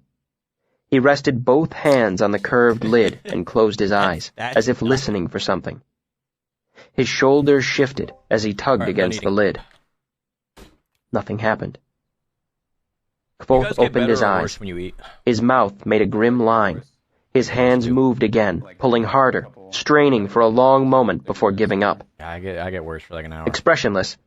He rested both hands on the curved lid and closed his eyes, as if listening for something. His shoulders shifted as he tugged against the lid. Nothing happened. Kvothe opened his eyes. When you eat. His mouth made a grim line. His hands moved again, pulling harder, straining for a long moment before giving up. Yeah, I get worse for like an hour. Expressionless,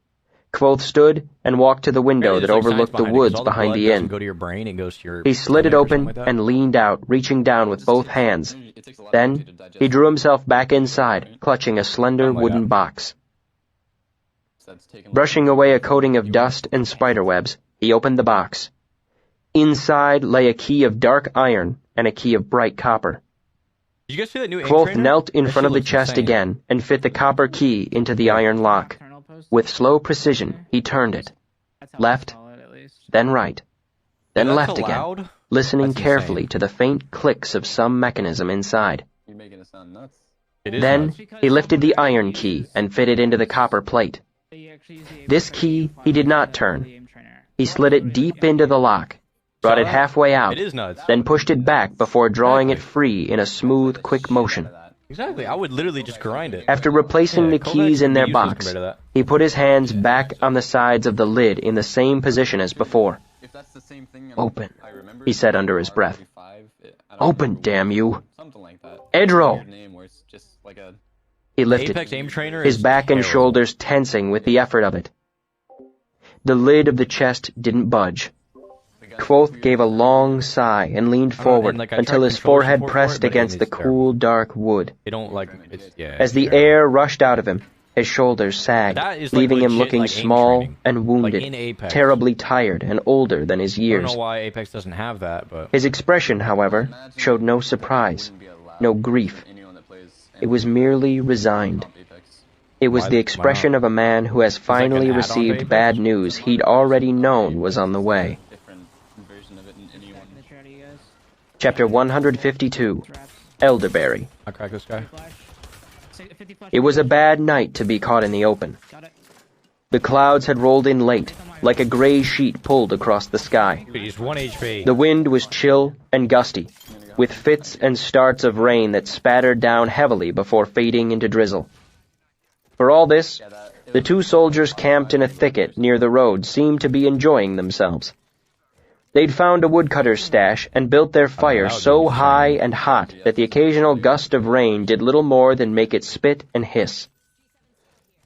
Kvothe stood and walked to the window Apparently that there's, like, overlooked science the behind it, 'cause woods all the behind blood the doesn't inn. go to your brain, it goes to your He slid it stomach or open something like that. and leaned out, reaching down with both hands. It takes a lot of Then, energy to digest he drew himself back inside, clutching a slender Oh my wooden God. box. so that's taken Brushing away a coating of dust and spiderwebs, he opened the box. Inside lay a key of dark iron and a key of bright copper. Did you guys see that new aim Kvothe trainer? knelt in That front shit of the looks chest insane. again and fit the copper key into the iron lock. Nocturnal post. With slow precision, he turned it, That's how left, I call it, at least. then right, then That's left again, allowed? listening That's carefully insane. to the faint clicks of some mechanism inside. You're making it sound nuts. It is Then, nuts. he lifted the iron key and fit it into the copper plate. You actually use the aim This trainer key to he did apply not the turn. aim trainer. He slid it deep into the lock, brought Saw it that? halfway out, It is nuts. then pushed it back before drawing it Exactly. free in a smooth, quick motion. Exactly, I would literally just grind it. After replacing Yeah, the Kovacs keys in would be their useless box, compared to that. he put his hands back on the sides of the lid in the same position as before. If that's the same thing Open, I remember, he said under his breath. I don't Open, remember damn you. something like that. Edro! Weird name where it's just like a He lifted, Apex aim trainer his is back and terrible. shoulders tensing with the effort of it. The lid of the chest didn't budge. Kvothe gave a long sigh and leaned forward and, like, I until tried his control forehead support for it, pressed but it against the is terrible. cool, dark wood. They don't like it's yeah. As the it's terrible. air rushed out of him, his shoulders sagged, That is, like, leaving him legit, looking like, aim small training. and Like wounded, in Apex. terribly tired and older than his I don't years. know why Apex doesn't have that, but His expression, however, showed no surprise, no grief. It was merely resigned. It was Why- the why expression not? of a man who has like, an finally add-on to received Apex? bad news he'd already known was on the way. different version of it in anyone. The chair to you guys. Chapter 152, Traps. Elderberry. I crack this guy. Flash. 50 flash. It was a bad night to be caught in the open. Got it. The clouds had rolled in late, like a gray sheet pulled across the sky. He's 1 HP. The wind was chill and gusty, with fits and starts of rain that spattered down heavily before fading into drizzle. For all this, the two soldiers camped in a thicket near the road seemed to be enjoying themselves. They'd found a woodcutter's stash and built their fire so high and hot that the occasional gust of rain did little more than make it spit and hiss.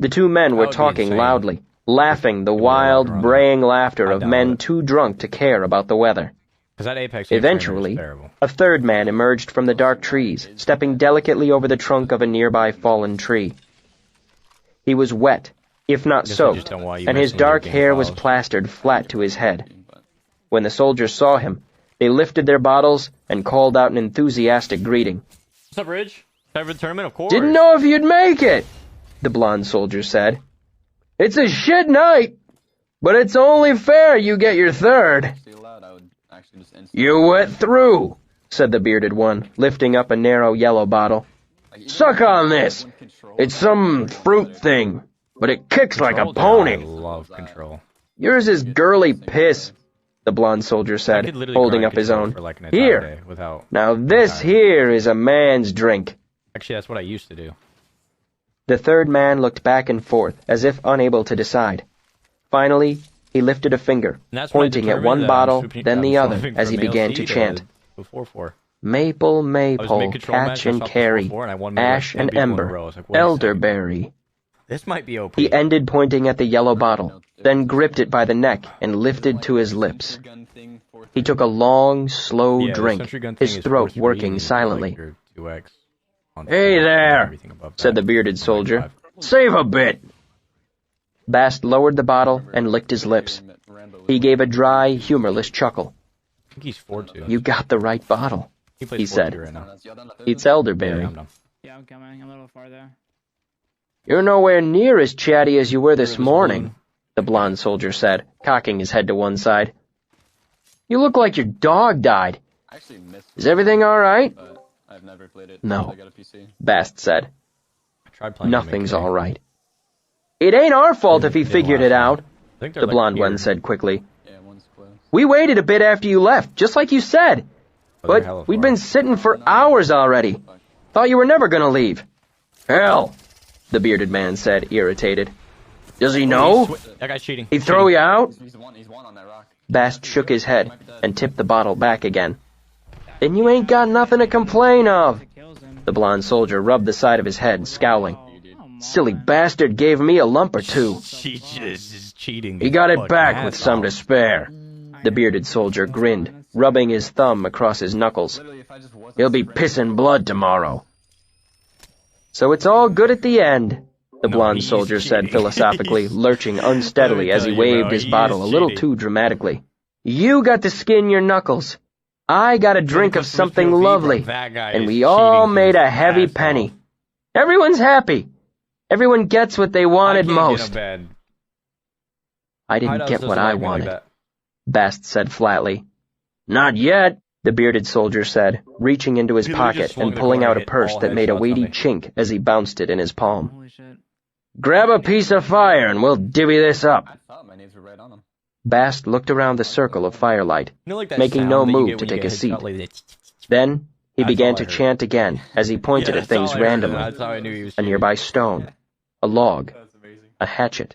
The two men were That would be talking insane. loudly, laughing the People wild, walking around. braying laughter I of doubt men it. too drunk to care about the weather. Because that Apex aim trainer is Eventually, terrible. a third man emerged from the dark trees, stepping delicately over the trunk of a nearby fallen tree. He was wet, if not Guess I soaked, just don't want you and his messing with your dark game hair was files. plastered flat to his head. When the soldiers saw him, they lifted their bottles and called out an enthusiastic greeting. What's up, Ridge? Time for the tournament, of course. "Didn't know if you'd make it," the blonde soldier said. "It's a shit night, but it's only fair you get your third." Stay loud, I would actually just instantly. "You wet through," said the bearded one, lifting up a narrow yellow bottle. "Suck on this. It's some fruit thing, but it kicks like a Control, dude. I pony." love control. "Yours is girly piss," the blonde soldier I said, could literally holding grind up his control own. for like an entire "Here, day without... now this here is a man's drink." Actually, that's what I used to do. The third man looked back and forth, as if unable to decide. Finally, he lifted a finger, And that's when I pointing at determined one that I'm bottle, swooping- then I'm the other, swapping as for he male began to seed, chant. Before 4. Maple, I was maypole, mid-control match, catch I and stopped carry, before 4, and I won maybe like ash 10 and people in a ember, row. I was like, wait a second. elderberry. This might be OP. He ended pointing at the yellow bottle, then gripped it by the neck and lifted to his lips. He took a long, slow Yeah, the drink, sentry gun thing his is throat supposed to be working like silently. your 2x on "Hey four, there," everything above said that. the bearded soldier. 25. "Save a bit." Bast lowered the bottle and licked his lips. He gave a dry, humorless chuckle. I think he's 4-2. "You got the right bottle," He plays he 4-2 said. right now. "It's Yeah, elderberry. I'm done. Yeah, I'm coming. I'm a little farther. You're nowhere near as chatty as you were this This morning," balloon. the blonde soldier said, cocking his head to one side. "You look like your dog died. I actually missed Is everything all right?" but I've never played it. No. I got a PC. Bast said. I tried playing "Nothing's Make all right." "It ain't our fault if he figured it out," I think they're the like blonde here. one said quickly. Yeah, one's close. "We waited a bit after you left, just like you said. Oh, they're But hella we'd far. been sitting for hours already. Thought you were never gonna leave." "Hell," the bearded man said, irritated. "Does he know? That guy's cheating. He throw you out?" He's one on that rock. Bast shook his head and tipped the bottle back again. "Then you ain't got nothing to complain of." It kills him. The blonde soldier rubbed the side of his head, scowling. Oh, come "Silly on. bastard gave me a lump or two." She just is cheating. He his got it fucking back ass with some off. to spare. The bearded soldier grinned, rubbing his thumb across his knuckles. Literally, if I just wasn't He'll be spreading pissing it- blood tomorrow. So it's all good at the end, the No, blonde he's soldier said cheating. philosophically, lurching unsteadily as he tell you, waved bro, his he bottle a is little cheating. too dramatically. You got to skin your knuckles. I got a drink of Customer's something POV, bro. lovely. That guy And is we all cheating made his a heavy ass penny. off. Everyone's happy. Everyone gets what they wanted I can't most. Get a bed. I didn't Hideouts get doesn't what I like me like wanted, that. Bast said flatly. Not yet, the bearded soldier said, reaching into his He literally just pocket swung and the pulling corner out a and hit purse all that made a headshots on weighty me. chink as he bounced it in his palm. Holy shit. Grab a piece of fire and we'll divvy this up. I thought my names were right on them. Bast looked around the circle of firelight. You know, like that Making sound no that you move get to when you take get a seat. headshot, like that. Then he That's began all I to heard. chant again as he pointed Yeah, at that's all things I heard, and randomly. That's how I knew he was A cheating. nearby stone, a log, That's amazing. a hatchet.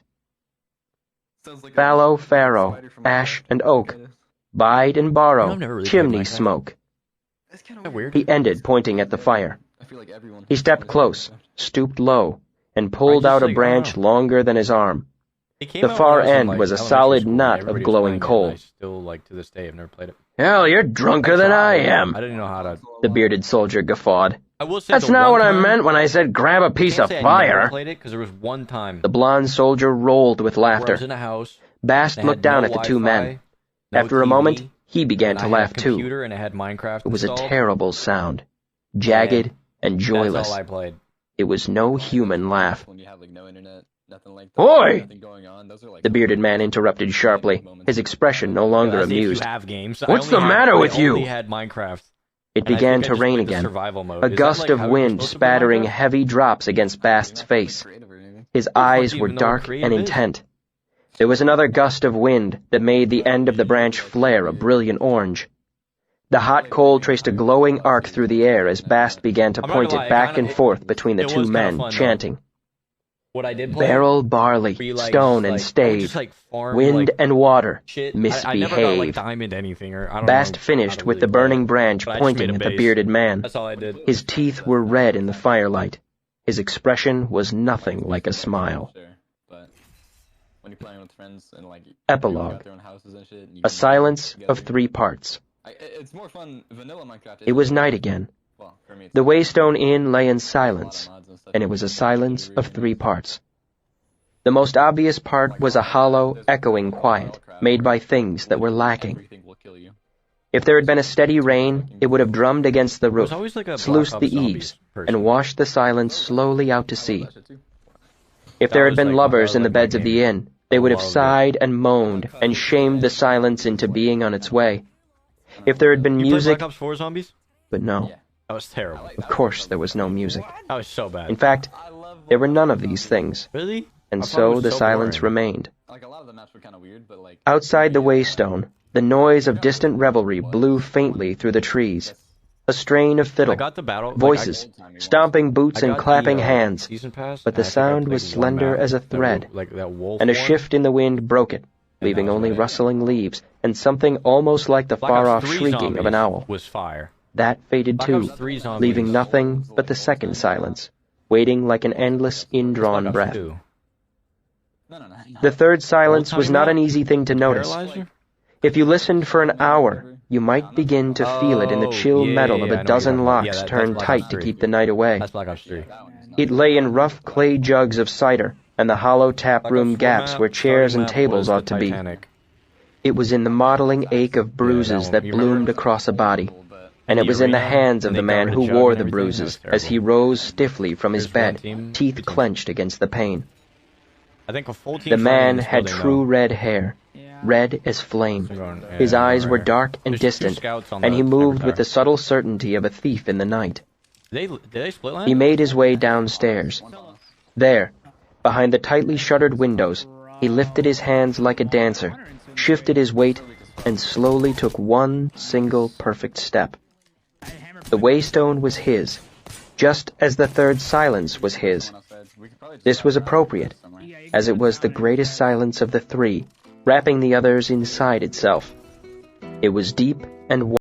Sounds like Fallow, a farrow, spider from ash, Minecraft. and oak. Okay. Bide and You borrow, know, I've never really played chimney Minecraft. smoke. That's kind Isn't that of weird? He ended, pointing at the fire. I feel like everyone. He stepped close, stooped low, and pulled just out a like, I don't branch know. longer than his arm. It came The out far when I was in, end like, was a elementary solid school, and knot of everybody was glowing playing it, and coal. I still, like, to this day, have never played it. Hell, you're drunker than I am, I didn't know how to. the bearded soldier guffawed. I will say That's the not one what I time- meant when I said grab a piece can't of say I never fire. played it because there was one time The blonde soldier rolled with where I was laughter. in a house. Bast They looked had down no at the two Wi-Fi, men. no After a TV, moment, he began and to I laugh had a too. computer and it had Minecraft It was a installed. terrible sound, jagged and That's joyless. all I played. It was no human laugh. When you have like no internet, nothing like that, Oi! nothing going on. Those are like The bearded man interrupted sharply, his expression no longer As if you amused. have games. What's the matter with I you? only had Minecraft. It And I began think I to just rain played the again, survival mode. a Is that, gust like, of how you're wind supposed to play spattering Minecraft? heavy drops against Bast's face. His eyes do you were even know what dark creative and is? intent. There was another gust of wind that made the end of the branch flare a brilliant orange. The hot coal traced a glowing arc through the air as Bast began to I'm not point gonna it lie, back kinda- and forth between the it two was kinda men, fun, though. chanting. What I did play. Barrel, barley, where you, like, stone, just, and like, I would stave, just, like, farm, wind like, and water, shit. I never got like misbehave. diamond anything or I don't Bast know how finished to with really the play burning it, branch but I just made pointing a at the base. bearded man. That's all I did. His teeth were red in the firelight. His expression was nothing like a smile. Sure, but when you're playing with friends and like Epilogue. everyone got their own houses and shit, and you A get silence together, of 3 parts. It's more fun. Vanilla Minecraft. It was night again. Well, for me, it's The not. Waystone Inn lay in There's a lot of silence, mods and stuff and you it was can a do. silence Really of 3 nice. parts. The most obvious part was a hollow, echoing quiet made by things that were lacking. Everything will kill you. If there had been a steady rain, it would have drummed against the There was roof, always like a sluiced Black the Ops Zombies eaves, person. and washed the silence slowly out to I love sea. that shit too. If That there had was been like- lovers that in was the like my beds of the game. inn, they would have Loved it. sighed and moaned and shamed the silence into being on its way. If there had been You played music, Black Ops 4 Zombies? but no, Yeah. That was terrible. of course there was no music. That was so bad. In fact, I love there were none of these things, Really? and I thought it so was the so silence boring. remained. like a lot of the maps were kind of weird, but like Outside the Waystone, the noise of distant revelry blew faintly through the trees. A strain of I fiddle, got the battle. voices, stomping boots and clapping hands, Season pass, but the and I think I sound was played one slender map, as a that thread, like that wolf and a one. shift in the wind broke it, that leaving was only right. rustling leaves and something almost like the Black Ops far-off 3 shrieking of an Zombies owl. was fire. That faded Black too, Ops 3 Zombies. leaving nothing but the second silence, waiting like an endless, indrawn Black Ops breath. 2. no. The third silence Old-timey was not map? an easy thing to notice. Paralyzer? If you listened for an hour, you might begin to feel it in the Oh, chill yeah, metal yeah, of I know a what dozen you're talking about. Yeah, locks that's turned Black tight Ops to 3. keep the night away. That's Black Ops 3. It lay in rough clay jugs of cider and the hollow tap Black room Ops 4 gaps map, where chairs starting and map tables was ought the to be. Titanic. It was in the mottling ache of bruises one. that You remember? bloomed across a body, and In it the was in the arena, hands of and the they got man rid who of Jug wore and the everything? bruises That was as he terrible. rose stiffly from his Here's one bed, team, teeth two teams. clenched against the pain. I think a full team. The man had true red hair, Yeah. red as flame. His eyes were dark and distant, and he moved with the subtle certainty of a thief in the night. Did they split line? He made his way downstairs. There, behind the tightly shuttered windows, he lifted his hands like a dancer, shifted his weight, and slowly took one single perfect step. The Waystone was his, just as the third silence was his. This was appropriate, as it was the greatest silence of the 3, wrapping the others inside itself. It was deep and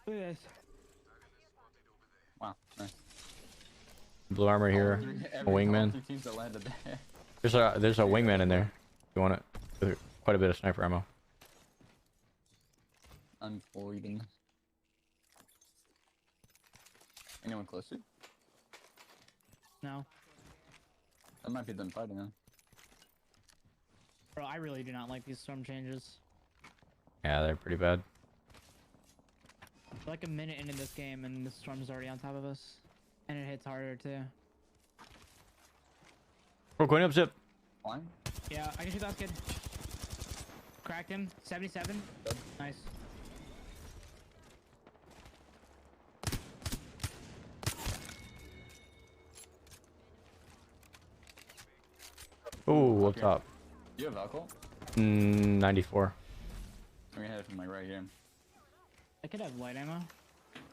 Look at this. Wow, nice. Blue armor here. A wingman. 3 teams that landed there. There's a wingman in there. If you want it? With quite a bit of sniper ammo. Unfolding. Anyone close to you? No. That might be them fighting, huh? Bro, I really do not like these storm changes. Yeah, they're pretty bad. We're like a minute into this game and the storm's already on top of us. And it hits harder too. We're going up zip. Flying? Yeah, I can shoot that kid. Cracked him. 77. Good. Nice. Ooh, up Okay. top. Do you have alcohol? 94. I'm gonna hit it from like right here. I could have light ammo.